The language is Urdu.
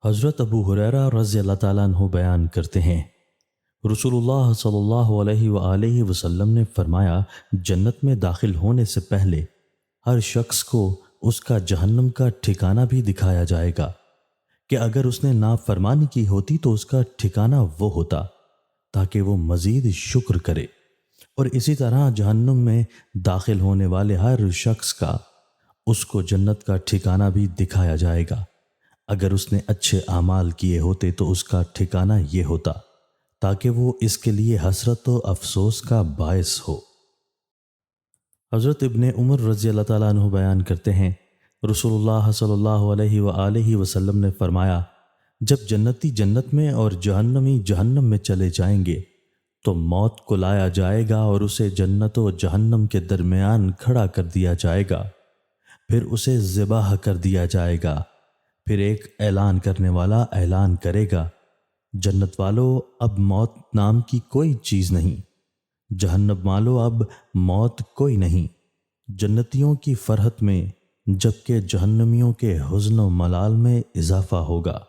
حضرت ابو ہریرہ رضی اللہ تعالیٰ عنہ بیان کرتے ہیں، رسول اللہ صلی اللہ علیہ وآلہ وسلم نے فرمایا، جنت میں داخل ہونے سے پہلے ہر شخص کو اس کا جہنم کا ٹھکانہ بھی دکھایا جائے گا کہ اگر اس نے نافرمانی کی ہوتی تو اس کا ٹھکانہ وہ ہوتا تاکہ وہ مزید شکر کرے، اور اسی طرح جہنم میں داخل ہونے والے ہر شخص کا اس کو جنت کا ٹھکانہ بھی دکھایا جائے گا۔ اگر اس نے اچھے اعمال کیے ہوتے تو اس کا ٹھکانہ یہ ہوتا تاکہ وہ اس کے لیے حسرت و افسوس کا باعث ہو۔ حضرت ابن عمر رضی اللہ تعالیٰ عنہ بیان کرتے ہیں، رسول اللہ صلی اللہ علیہ وآلہ وسلم نے فرمایا، جب جنتی جنت میں اور جہنمی جہنم میں چلے جائیں گے تو موت کو لایا جائے گا اور اسے جنت و جہنم کے درمیان کھڑا کر دیا جائے گا، پھر اسے ذبح کر دیا جائے گا۔ پھر ایک اعلان کرنے والا اعلان کرے گا، جنت والو اب موت نام کی کوئی چیز نہیں، جہنم والو اب موت کوئی نہیں۔ جنتیوں کی فرحت میں جبکہ جہنمیوں کے حزن و ملال میں اضافہ ہوگا۔